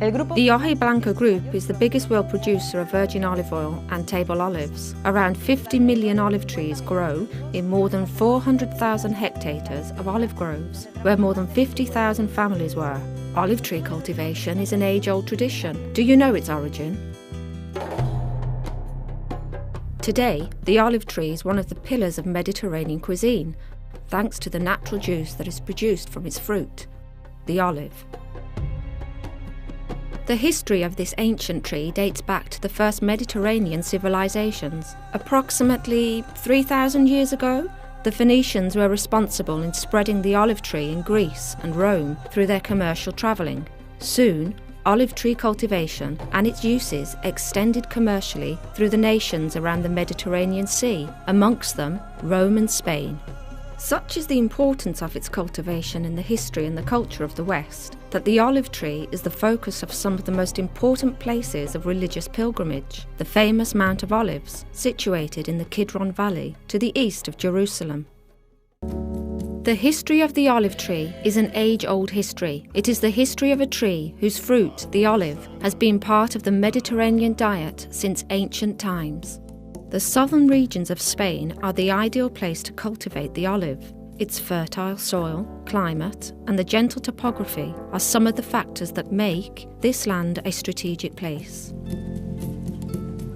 The Hojiblanca Group is the biggest world producer of virgin olive oil and table olives. Around 50 million olive trees grow in more than 400,000 hectares of olive groves, where more than 50,000 families were. Olive tree cultivation is an age-old tradition. Do you know its origin? Today, the olive tree is one of the pillars of Mediterranean cuisine, thanks to the natural juice that is produced from its fruit, the olive. The history of this ancient tree dates back to the first Mediterranean civilizations. Approximately 3,000 years ago, the Phoenicians were responsible in spreading the olive tree in Greece and Rome through their commercial travelling. Soon, olive tree cultivation and its uses extended commercially through the nations around the Mediterranean Sea, amongst them Rome and Spain. Such is the importance of its cultivation in the history and the culture of the West, that the olive tree is the focus of some of the most important places of religious pilgrimage, the famous Mount of Olives, situated in the Kidron Valley to the east of Jerusalem. The history of the olive tree is an age-old history. It is the history of a tree whose fruit, the olive, has been part of the Mediterranean diet since ancient times. The southern regions of Spain are the ideal place to cultivate the olive. Its fertile soil, climate, and the gentle topography are some of the factors that make this land a strategic place.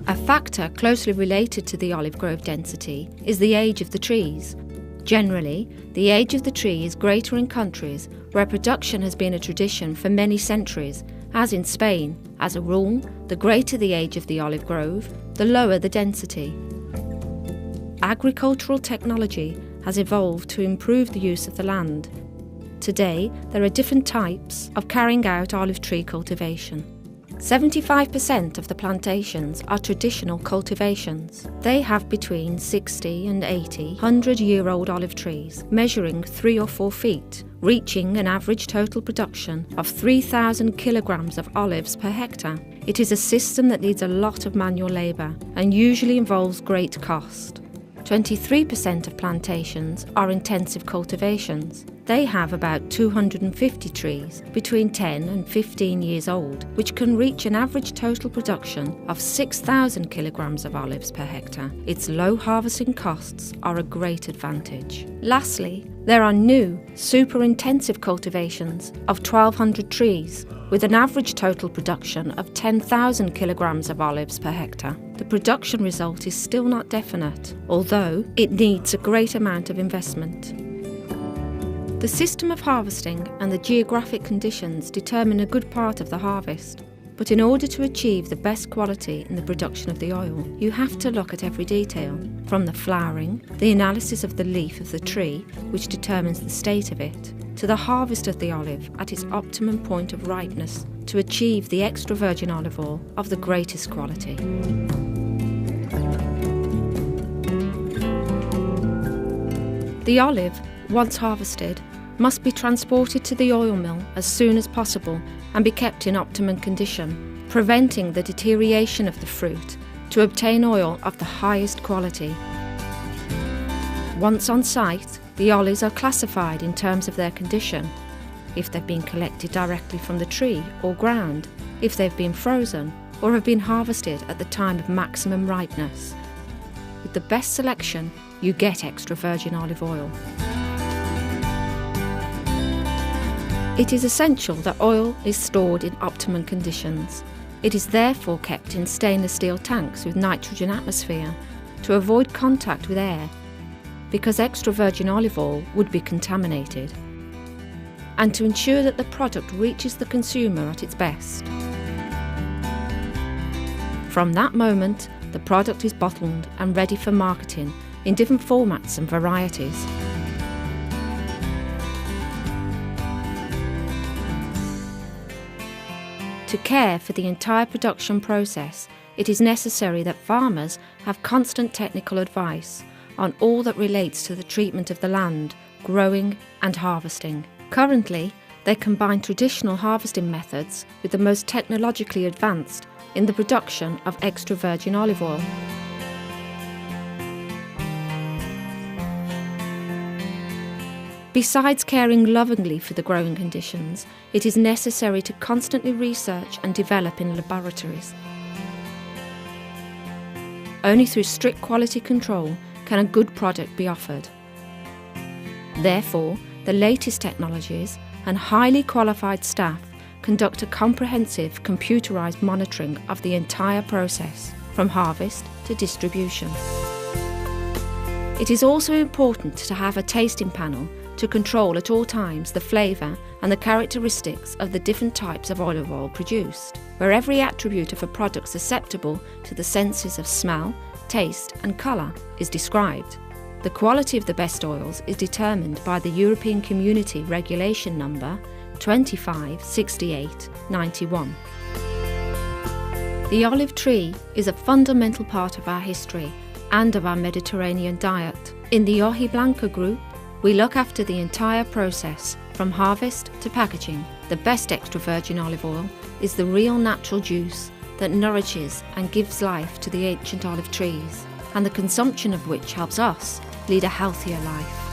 A factor closely related to the olive grove density is the age of the trees. Generally, the age of the tree is greater in countries where production has been a tradition for many centuries, as in Spain. As a rule, the greater the age of the olive grove, the lower the density. Agricultural technology has evolved to improve the use of the land. Today, there are different types of carrying out olive tree cultivation. 75% of the plantations are traditional cultivations. They have between 60 and 80 100-year-old olive trees, measuring 3 or 4 feet, reaching an average total production of 3,000 kilograms of olives per hectare. It is a system that needs a lot of manual labour and usually involves great cost. 23% of plantations are intensive cultivations. They have about 250 trees between 10 and 15 years old, which can reach an average total production of 6,000 kilograms of olives per hectare. Its low harvesting costs are a great advantage. Lastly, there are new, super-intensive cultivations of 1,200 trees, with an average total production of 10,000 kilograms of olives per hectare. The production result is still not definite, although it needs a great amount of investment. The system of harvesting and the geographic conditions determine a good part of the harvest. But in order to achieve the best quality in the production of the oil, you have to look at every detail, from the flowering, the analysis of the leaf of the tree, which determines the state of it, to the harvest of the olive at its optimum point of ripeness to achieve the extra virgin olive oil of the greatest quality. The olive, once harvested, must be transported to the oil mill as soon as possible and be kept in optimum condition, preventing the deterioration of the fruit to obtain oil of the highest quality. Once on site, the olives are classified in terms of their condition, if they've been collected directly from the tree or ground, if they've been frozen, or have been harvested at the time of maximum ripeness. With the best selection, you get extra virgin olive oil. It is essential that oil is stored in optimum conditions. It is therefore kept in stainless steel tanks with nitrogen atmosphere to avoid contact with air, because extra virgin olive oil would be contaminated, and to ensure that the product reaches the consumer at its best. From that moment, the product is bottled and ready for marketing in different formats and varieties. To care for the entire production process, it is necessary that farmers have constant technical advice on all that relates to the treatment of the land, growing and harvesting. Currently, they combine traditional harvesting methods with the most technologically advanced in the production of extra virgin olive oil. Besides caring lovingly for the growing conditions, it is necessary to constantly research and develop in laboratories. Only through strict quality control can a good product be offered. Therefore, the latest technologies and highly qualified staff conduct a comprehensive computerised monitoring of the entire process, from harvest to distribution. It is also important to have a tasting panel to control at all times the flavour and the characteristics of the different types of olive oil produced, where every attribute of a product susceptible to the senses of smell, taste and colour is described. The quality of the best oils is determined by the European Community Regulation number 2568/91. The olive tree is a fundamental part of our history and of our Mediterranean diet. In the Hojiblanca Group, we look after the entire process, from harvest to packaging. The best extra virgin olive oil is the real natural juice that nourishes and gives life to the ancient olive trees, and the consumption of which helps us lead a healthier life.